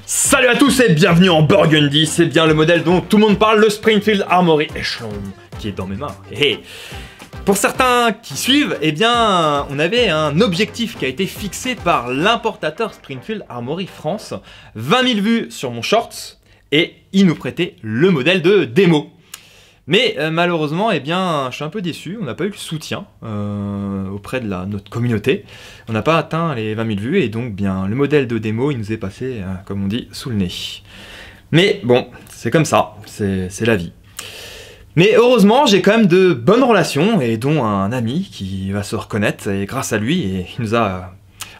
Salut à tous et bienvenue en Burgundy, c'est bien le modèle dont tout le monde parle, le Springfield Armory Echelon, qui est dans mes mains. Et pour certains qui suivent, eh bien, on avait un objectif qui a été fixé par l'importateur Springfield Armory France, 20 000 vues sur mon shorts, et il nous prêtait le modèle de démo. Mais malheureusement, eh bien, je suis un peu déçu, on n'a pas eu le soutien auprès de notre communauté. On n'a pas atteint les 20 000 vues et donc bien le modèle de démo, il nous est passé, comme on dit, sous le nez. Mais bon, c'est comme ça, c'est la vie. Mais heureusement, j'ai quand même de bonnes relations et dont un ami qui va se reconnaître et grâce à lui, et il nous a...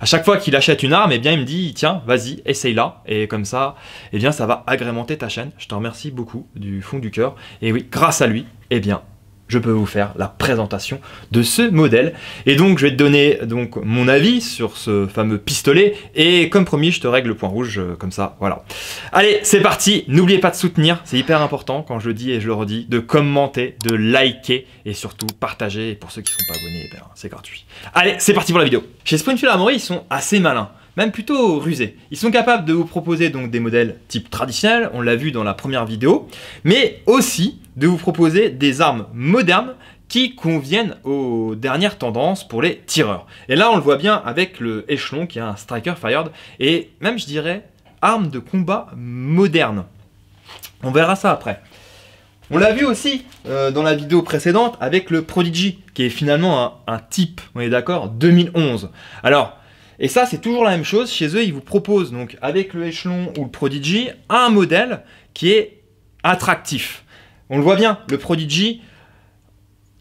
À chaque fois qu'il achète une arme, eh bien, il me dit « Tiens, vas-y, essaye-la » et comme ça, eh bien, ça va agrémenter ta chaîne. Je te remercie beaucoup du fond du cœur. Et oui, grâce à lui, eh bien, je peux vous faire la présentation de ce modèle. Et donc, je vais te donner donc, mon avis sur ce fameux pistolet. Et comme promis, je te règle le point rouge, comme ça, voilà. Allez, c'est parti. N'oubliez pas de soutenir, c'est hyper important, quand je le dis et je le redis, de commenter, de liker et surtout partager. Et pour ceux qui ne sont pas abonnés, eh c'est gratuit. Allez, c'est parti pour la vidéo. Chez Springfield Armory, ils sont assez malins. Même plutôt rusés. Ils sont capables de vous proposer donc des modèles type traditionnel, on l'a vu dans la première vidéo, mais aussi de vous proposer des armes modernes qui conviennent aux dernières tendances pour les tireurs. Et là on le voit bien avec le Echelon qui est un striker fired et même je dirais arme de combat moderne. On verra ça après. On l'a vu aussi dans la vidéo précédente avec le Prodigy qui est finalement un type, on est d'accord, 2011. Alors, et ça, c'est toujours la même chose. Chez eux, ils vous proposent, donc, avec le Echelon ou le Prodigy, un modèle qui est attractif. On le voit bien, le Prodigy,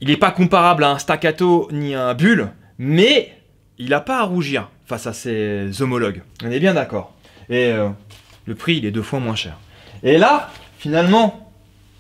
il n'est pas comparable à un Staccato ni à un Bull, mais il n'a pas à rougir face à ses homologues. On est bien d'accord. Et le prix, il est 2 fois moins cher. Et là, finalement...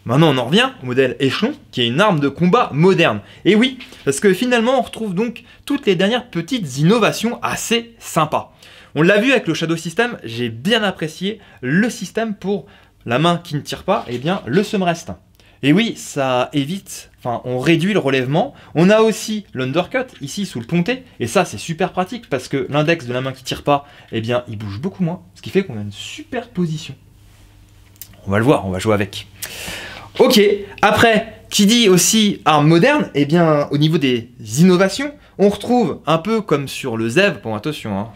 Maintenant, on en revient au modèle Echelon, qui est une arme de combat moderne. Et oui, parce que finalement, on retrouve donc toutes les dernières petites innovations assez sympas. On l'a vu avec le Shadow System, j'ai bien apprécié le système pour la main qui ne tire pas, et bien le seum-rest. Et oui, ça évite, enfin, on réduit le relèvement. On a aussi l'undercut, ici, sous le ponté, et ça, c'est super pratique, parce que l'index de la main qui tire pas, eh bien, il bouge beaucoup moins, ce qui fait qu'on a une super position. On va le voir, on va jouer avec. Ok, après, qui dit aussi arme moderne, eh bien, au niveau des innovations, on retrouve un peu comme sur le ZEV, bon attention, hein,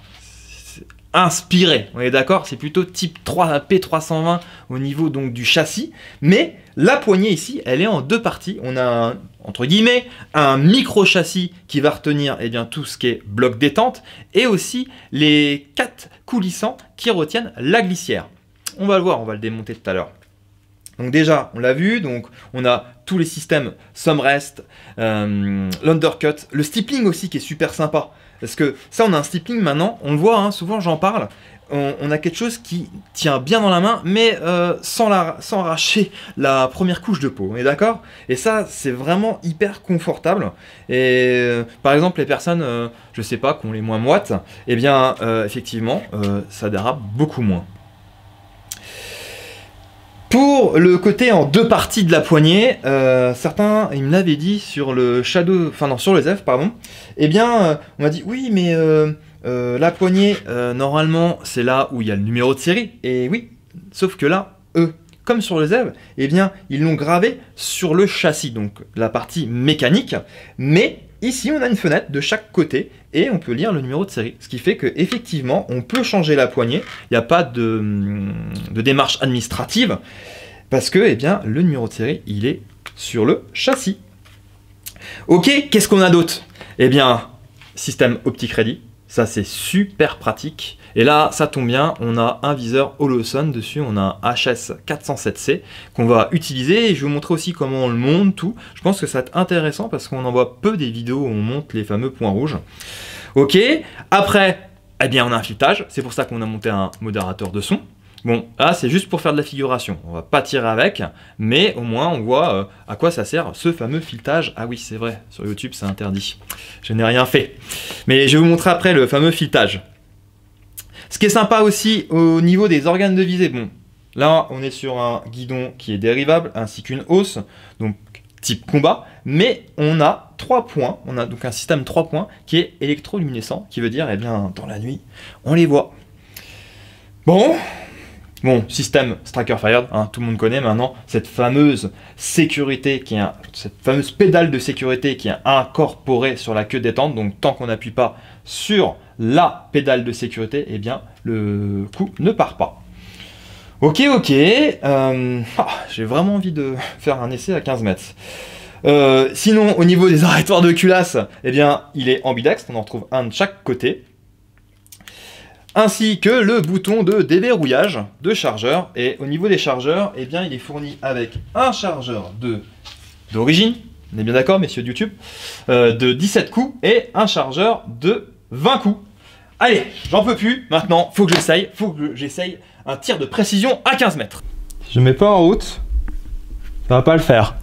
inspiré, on est d'accord, c'est plutôt type 3 P320 au niveau donc du châssis, mais la poignée ici, elle est en 2 parties. On a entre guillemets un micro châssis qui va retenir eh bien, tout ce qui est bloc détente et aussi les 4 coulissants qui retiennent la glissière. On va le voir, on va le démonter tout à l'heure. Donc déjà, on l'a vu, donc on a tous les systèmes seum-rest, l'undercut, le stippling aussi qui est super sympa. Parce que ça, on a un stippling maintenant, on le voit, hein, souvent j'en parle, on a quelque chose qui tient bien dans la main, mais sans arracher la première couche de peau, on est d'accord? Et ça, c'est vraiment hyper confortable. Et par exemple, les personnes, je sais pas, qui ont les moins moites, eh bien, effectivement, ça dérape beaucoup moins. Pour le côté en 2 parties de la poignée, certains, ils me l'avaient dit sur le Shadow, enfin non, sur le ZEV, pardon, eh bien, on m'a dit, oui, mais la poignée, normalement, c'est là où il y a le numéro de série, et oui, sauf que là, eux, comme sur le ZEV, eh bien, ils l'ont gravé sur le châssis, donc la partie mécanique, mais ici, on a une fenêtre de chaque côté, et on peut lire le numéro de série, ce qui fait qu'effectivement, on peut changer la poignée, il n'y a pas de démarche administrative, parce que eh bien, le numéro de série, il est sur le châssis. Ok, qu'est-ce qu'on a d'autre? Eh bien, système optique ready, ça c'est super pratique, et là, ça tombe bien, on a un viseur Holosun dessus, on a un HS407C qu'on va utiliser, et je vais vous montrer aussi comment on le monte, tout. Je pense que ça va être intéressant, parce qu'on en voit peu des vidéos où on monte les fameux points rouges. Ok, après, eh bien on a un filetage, c'est pour ça qu'on a monté un modérateur de son. Bon, là c'est juste pour faire de la figuration, on va pas tirer avec, mais au moins on voit à quoi ça sert ce fameux filetage. Ah oui, c'est vrai, sur YouTube c'est interdit, je n'ai rien fait. Mais je vais vous montrer après le fameux filetage. Ce qui est sympa aussi au niveau des organes de visée, bon, là on est sur un guidon qui est dérivable ainsi qu'une hausse, donc type combat, mais on a 3 points, on a donc un système 3 points qui est électroluminescent, qui veut dire, eh bien, dans la nuit, on les voit. Bon, Bon, système Striker Fired, hein, tout le monde connaît maintenant cette fameuse sécurité, cette fameuse pédale de sécurité qui est incorporée sur la queue détente. Donc tant qu'on n'appuie pas sur la pédale de sécurité, eh bien le coup ne part pas. Ok, j'ai vraiment envie de faire un essai à 15 mètres. Sinon, au niveau des arrêtoirs de culasse, eh bien, il est ambidextre, on en retrouve un de chaque côté. Ainsi que le bouton de déverrouillage de chargeur. Et au niveau des chargeurs, eh bien, il est fourni avec un chargeur d'origine, on est bien d'accord, messieurs de YouTube, de 17 coups et un chargeur de 20 coups. Allez, j'en peux plus, maintenant, faut que j'essaye un tir de précision à 15 mètres. Si je ne mets pas en route, ça va pas le faire.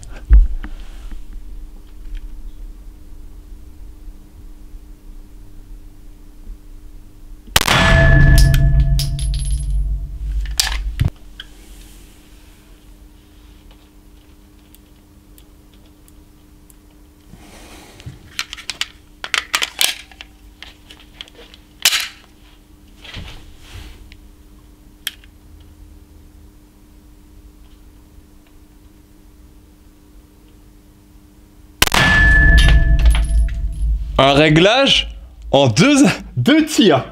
Un réglage en deux tirs.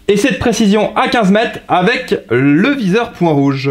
Et cette précision à 15 mètres avec le viseur point rouge.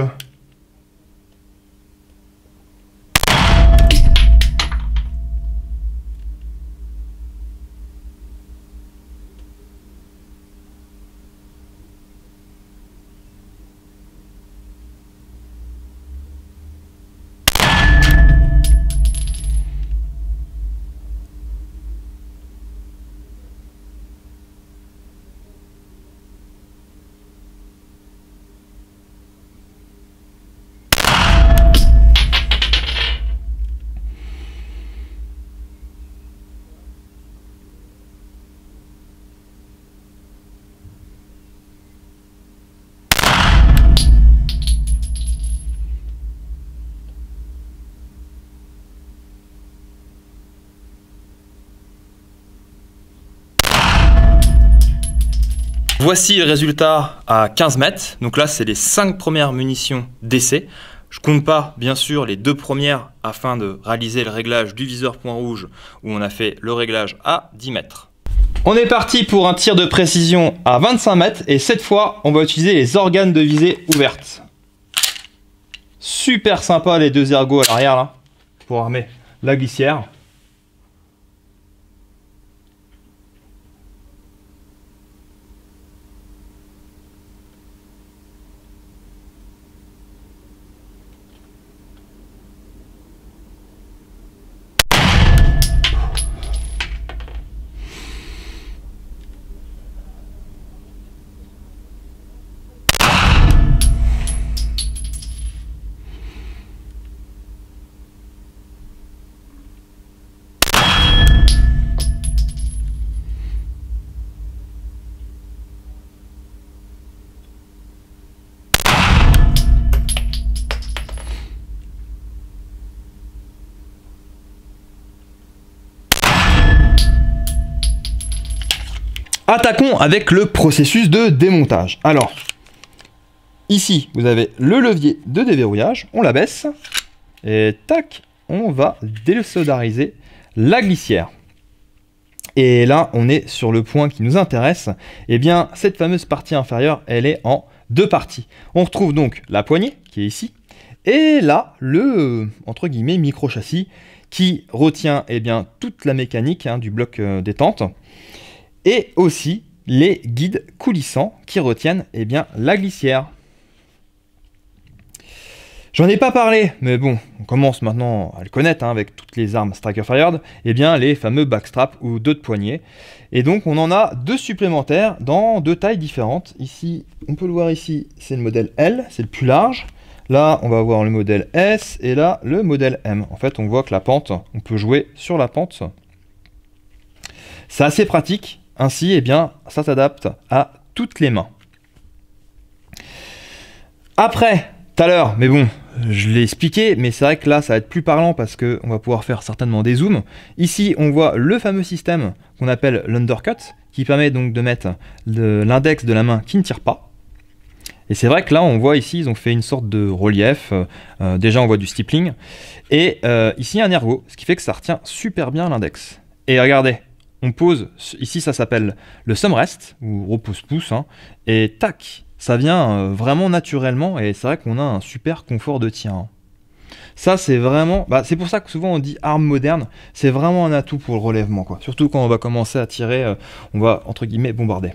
Voici le résultat à 15 mètres. Donc là, c'est les 5 premières munitions d'essai. Je compte pas, bien sûr, les 2 premières afin de réaliser le réglage du viseur point rouge où on a fait le réglage à 10 mètres. On est parti pour un tir de précision à 25 mètres et cette fois, on va utiliser les organes de visée ouvertes. Super sympa les 2 ergots à l'arrière là pour armer la glissière. Attaquons avec le processus de démontage. Alors, ici, vous avez le levier de déverrouillage, on l'abaisse, et tac, on va désolidariser la glissière. Et là, on est sur le point qui nous intéresse. Eh bien, cette fameuse partie inférieure, elle est en 2 parties. On retrouve donc la poignée, qui est ici, et là, le, entre guillemets, micro-châssis, qui retient eh bien, toute la mécanique du bloc détente. Et aussi les guides coulissants qui retiennent eh bien, la glissière. J'en ai pas parlé, mais bon, on commence maintenant à le connaître avec toutes les armes Striker Fired, eh bien les fameux backstraps ou 2 de poignée. Et donc on en a 2 supplémentaires dans 2 tailles différentes. Ici, on peut le voir ici, c'est le modèle L, c'est le plus large. Là, on va voir le modèle S et là, le modèle M. En fait, on voit que la pente, on peut jouer sur la pente. C'est assez pratique. Ainsi, eh bien, ça s'adapte à toutes les mains. Après, tout à l'heure, mais bon, je l'ai expliqué, mais c'est vrai que là, ça va être plus parlant parce qu'on va pouvoir faire certainement des zooms. Ici, on voit le fameux système qu'on appelle l'undercut, qui permet donc de mettre l'index de la main qui ne tire pas. Et c'est vrai que là, on voit ici, ils ont fait une sorte de relief. Déjà, on voit du stippling. Et ici, un ergot, ce qui fait que ça retient super bien l'index. Et regardez, on pose, ici, ça s'appelle le thumb rest, ou repose-pouce, hein, et tac, ça vient vraiment naturellement, et c'est vrai qu'on a un super confort de tir. Hein. Ça, c'est vraiment... c'est pour ça que souvent on dit arme moderne, c'est vraiment un atout pour le relèvement, quoi. Surtout quand on va commencer à tirer, on va, entre guillemets, bombarder.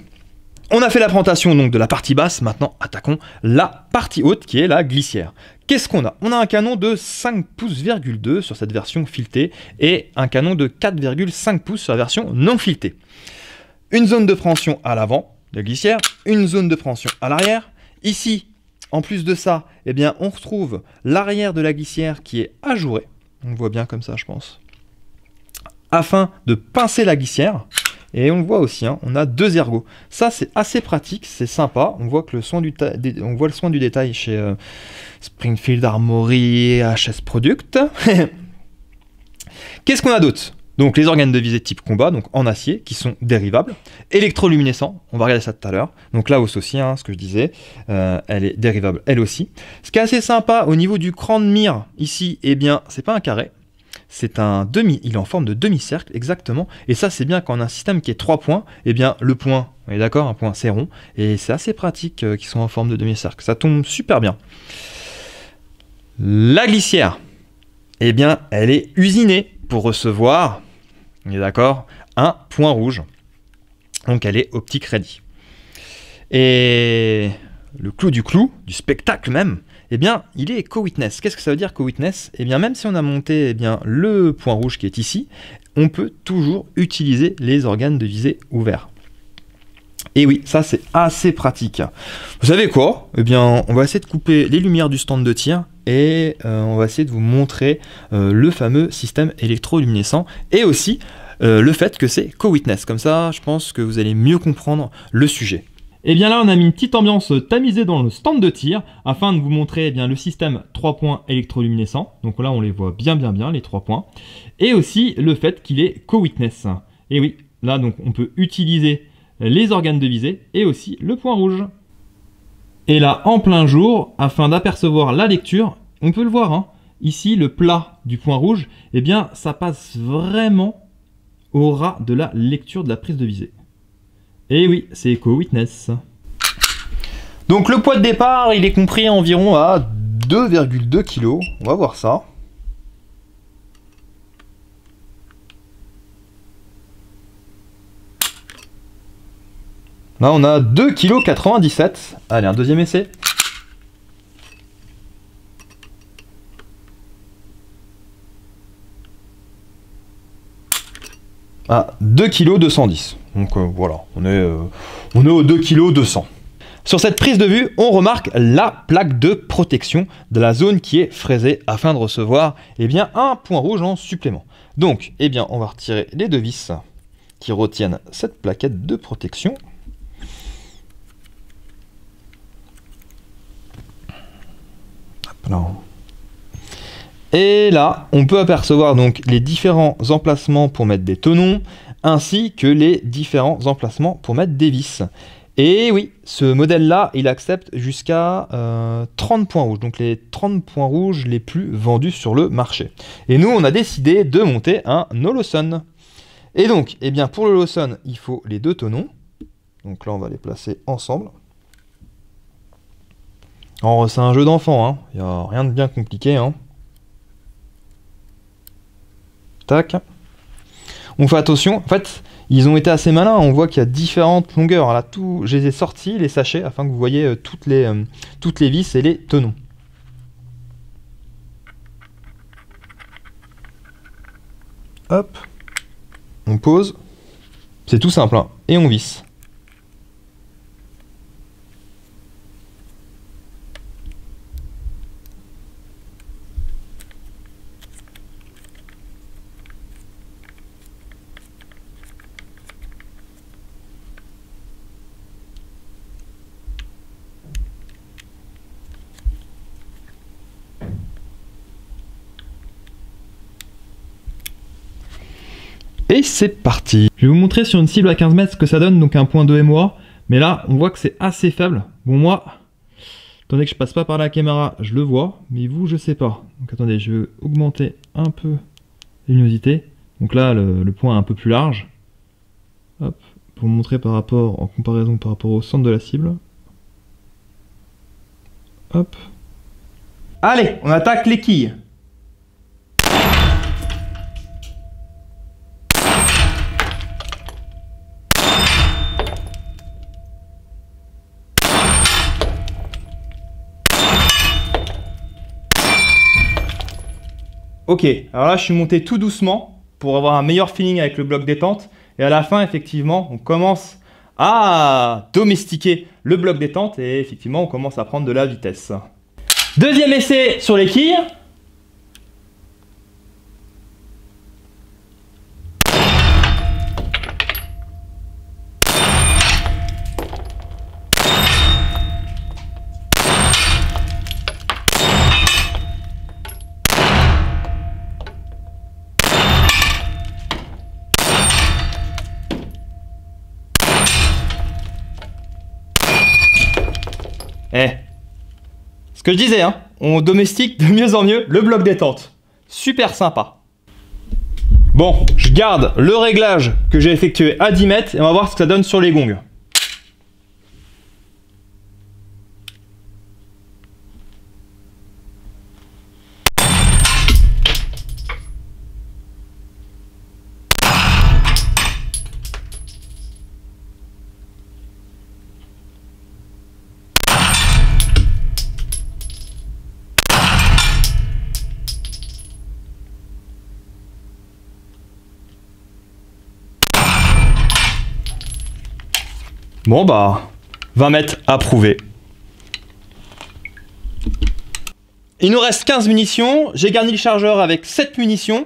On a fait la présentation donc de la partie basse, maintenant attaquons la partie haute qui est la glissière. Qu'est-ce qu'on a? On a un canon de 5 pouces,2 sur cette version filetée et un canon de 4,5 pouces sur la version non filetée. Une zone de préhension à l'avant de la glissière, une zone de préhension à l'arrière. Ici, en plus de ça, eh bien, on retrouve l'arrière de la glissière qui est ajouré. On le voit bien comme ça, je pense. Afin de pincer la glissière. Et on le voit aussi, hein, on a 2 ergots. Ça, c'est assez pratique, c'est sympa. On voit que le soin du détail chez Springfield Armory HS Product. Qu'est-ce qu'on a d'autre? Donc les organes de visée type combat, donc en acier, qui sont dérivables. Électroluminescents, on va regarder ça tout à l'heure. Donc là aussi, hein, ce que je disais, elle est dérivable elle aussi. Ce qui est assez sympa au niveau du cran de mire, ici, eh bien, c'est pas un carré. C'est un demi, il est en forme de demi-cercle, exactement. Et ça, c'est bien quand on a un système qui est 3 points, eh bien, le point, on est d'accord, un point c'est rond. Et c'est assez pratique qu'ils soient en forme de demi-cercle. Ça tombe super bien. La glissière, eh bien, elle est usinée pour recevoir, on est d'accord, un point rouge. Donc, elle est optique ready. Et le clou du spectacle même, eh bien, il est co-witness. Qu'est-ce que ça veut dire co-witness? Eh bien, même si on a monté le point rouge qui est ici, on peut toujours utiliser les organes de visée ouverts. Et oui, ça c'est assez pratique. Vous savez quoi? Eh bien, on va essayer de couper les lumières du stand de tir et on va essayer de vous montrer le fameux système électroluminescent et aussi le fait que c'est co-witness. Comme ça, je pense que vous allez mieux comprendre le sujet. Et bien là, on a mis une petite ambiance tamisée dans le stand de tir afin de vous montrer le système 3 points électroluminescent. Donc là, on les voit bien, les 3 points. Et aussi le fait qu'il est co-witness. Et oui, là, donc, on peut utiliser les organes de visée et aussi le point rouge. Et là, en plein jour, afin d'apercevoir la lecture, on peut le voir, hein, ici, le plat du point rouge, eh bien, ça passe vraiment au ras de la lecture de la prise de visée. Et oui, c'est co-witness. Donc le poids de départ, il est compris environ à 2,2 kg. On va voir ça. Là, on a 2,97 kg. Allez, un deuxième essai. À 2,210 kg. Donc voilà, on est au 2,200 kg. Sur cette prise de vue, on remarque la plaque de protection de la zone qui est fraisée afin de recevoir un point rouge en supplément. Donc, on va retirer les 2 vis qui retiennent cette plaquette de protection. Hop là. Et là, on peut apercevoir donc les différents emplacements pour mettre des tenons, ainsi que les différents emplacements pour mettre des vis. Et oui, ce modèle-là, il accepte jusqu'à 30 points rouges, donc les 30 points rouges les plus vendus sur le marché. Et nous, on a décidé de monter un Holosun. Et donc, pour le Holosun, il faut les 2 tenons. Donc là, on va les placer ensemble. Alors, c'est un jeu d'enfant, hein. Il n'y a rien de bien compliqué, hein. Tac. On fait attention, en fait, ils ont été assez malins, on voit qu'il y a différentes longueurs. Là, je les ai sortis, les sachets, afin que vous voyez toutes les vis et les tenons. Hop, on pose, c'est tout simple, hein, et on visse. Et c'est parti. Je vais vous montrer sur une cible à 15 mètres ce que ça donne, donc un point de MOA. Mais là, on voit que c'est assez faible. Bon, moi, attendez que je passe pas par la caméra, je le vois, mais vous, je sais pas. Donc attendez, je vais augmenter un peu la luminosité. Donc là, le point est un peu plus large. Hop, pour vous montrer en comparaison par rapport au centre de la cible. Hop. Allez, on attaque les quilles. Ok, alors là je suis monté tout doucement pour avoir un meilleur feeling avec le bloc détente. Et à la fin, effectivement, on commence à domestiquer le bloc détente et effectivement, on commence à prendre de la vitesse. Deuxième essai sur les quilles. Ce que je disais, hein, on domestique de mieux en mieux le bloc détente. Super sympa. Bon, je garde le réglage que j'ai effectué à 10 mètres et on va voir ce que ça donne sur les gongs. Bon bah, 20 mètres approuvés. Il nous reste 15 munitions, j'ai garni le chargeur avec 7 munitions.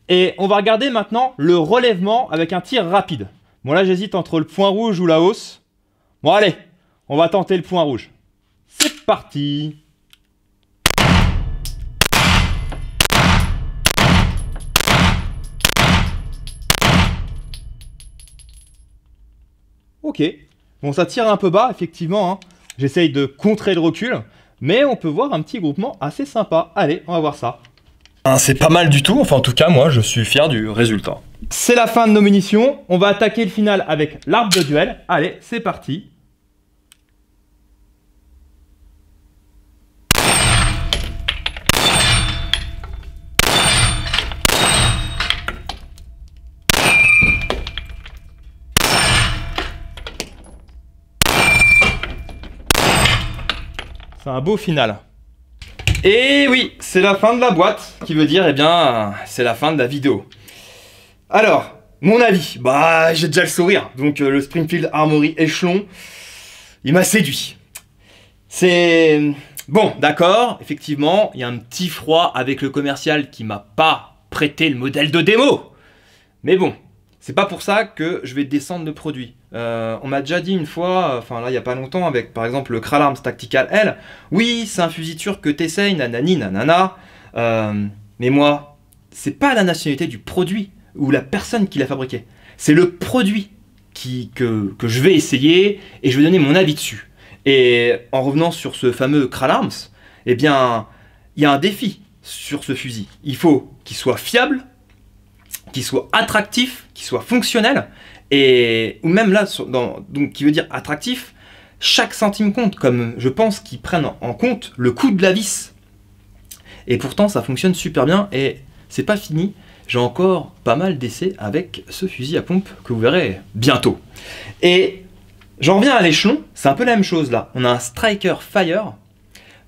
Et on va regarder maintenant le relèvement avec un tir rapide. Bon là j'hésite entre le point rouge ou la hausse. Bon allez, on va tenter le point rouge. C'est parti! Ok. Bon, ça tire un peu bas, effectivement, hein. J'essaye de contrer le recul, mais on peut voir un petit groupement assez sympa. Allez, on va voir ça. C'est pas mal du tout, enfin en tout cas, moi, je suis fier du résultat. C'est la fin de nos munitions. On va attaquer le final avec l'arme de duel. Allez, c'est parti. C'est un beau final. Et oui, c'est la fin de la boîte, qui veut dire, eh bien, c'est la fin de la vidéo. Alors, mon avis, bah, j'ai déjà le sourire. Donc, le Springfield Armory Echelon, il m'a séduit. C'est... Bon, d'accord, effectivement, il y a un petit froid avec le commercial qui m'a pas prêté le modèle de démo. Mais bon, c'est pas pour ça que je vais descendre de produit. On m'a déjà dit une fois, enfin là il y a pas longtemps, avec par exemple le Kralarms Tactical L, oui c'est un fusil turc que t'essayes, nanani nanana, mais moi, c'est pas la nationalité du produit ou la personne qui l'a fabriqué, c'est le produit que je vais essayer et je vais donner mon avis dessus. Et en revenant sur ce fameux Kralarms, eh bien il y a un défi sur ce fusil, il faut qu'il soit fiable, qu'il soit attractif, qu'il soit fonctionnel, et ou même là, donc qui veut dire attractif, chaque centime compte, comme je pense qu'ils prennent en compte le coût de la vis. Et pourtant ça fonctionne super bien et c'est pas fini, j'ai encore pas mal d'essais avec ce fusil à pompe que vous verrez bientôt. Et j'en reviens à l'échelon, c'est un peu la même chose là, on a un Striker Fire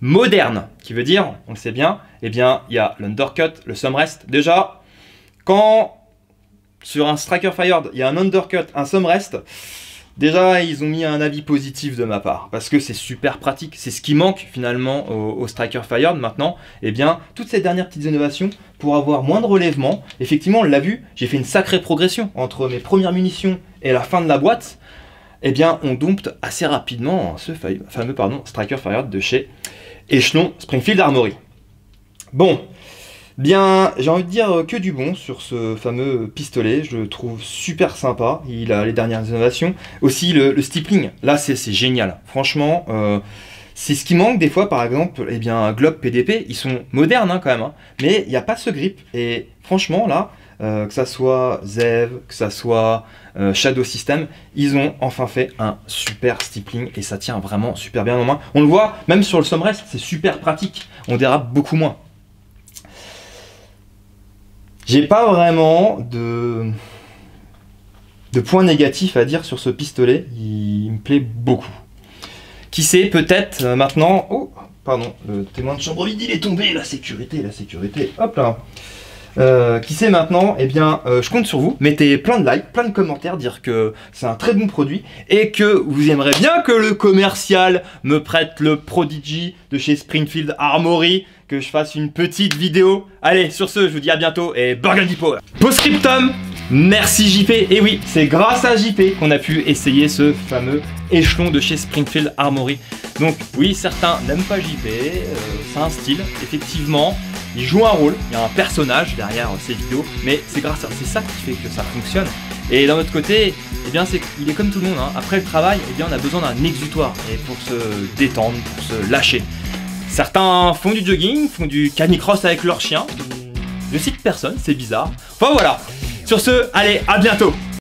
moderne, qui veut dire, on le sait bien, eh bien il y a l'undercut, le sumrest. Déjà, quand sur un Striker Fired, il y a un undercut, un sumrest, déjà ils ont mis un avis positif de ma part, parce que c'est super pratique, c'est ce qui manque finalement au Striker Fired maintenant, et bien toutes ces dernières petites innovations pour avoir moins de relèvement. Effectivement on l'a vu, j'ai fait une sacrée progression entre mes premières munitions et la fin de la boîte, et bien on dompte assez rapidement ce fameux Striker Fired de chez Echelon Springfield Armory. Bon, Bien, j'ai envie de dire que du bon sur ce fameux pistolet, je le trouve super sympa, il a les dernières innovations. Aussi le stippling, là c'est génial, franchement, c'est ce qui manque des fois, par exemple, eh bien, Glock, PDP, ils sont modernes hein, quand même, hein, mais il n'y a pas ce grip, et franchement là, que ça soit Zev, que ça soit Shadow System, ils ont enfin fait un super stippling et ça tient vraiment super bien en main. On le voit, même sur le Somrest, c'est super pratique, on dérape beaucoup moins. J'ai pas vraiment de points négatifs à dire sur ce pistolet, il me plaît beaucoup. Qui sait, peut-être maintenant... Oh, pardon, le témoin de chambre vide, il est tombé, la sécurité, hop là. Qui sait maintenant, eh bien, je compte sur vous, mettez plein de likes, plein de commentaires, dire que c'est un très bon produit, et que vous aimeriez bien que le commercial me prête le Prodigy de chez Springfield Armory, que je fasse une petite vidéo. Allez, sur ce, je vous dis à bientôt, et Burgundy Power. Postscriptum, merci JP, et oui, c'est grâce à JP qu'on a pu essayer ce fameux échelon de chez Springfield Armory. Donc oui, certains n'aiment pas JP, c'est un style, effectivement, il joue un rôle, il y a un personnage derrière ces vidéos, mais c'est ça qui fait que ça fonctionne. Et d'un autre côté, eh bien il est comme tout le monde, hein. Après le travail, eh bien on a besoin d'un exutoire, et pour se détendre, pour se lâcher. Certains font du jogging, font du canicross avec leur chien. Je cite personne, c'est bizarre. Enfin voilà. Sur ce, allez, à bientôt.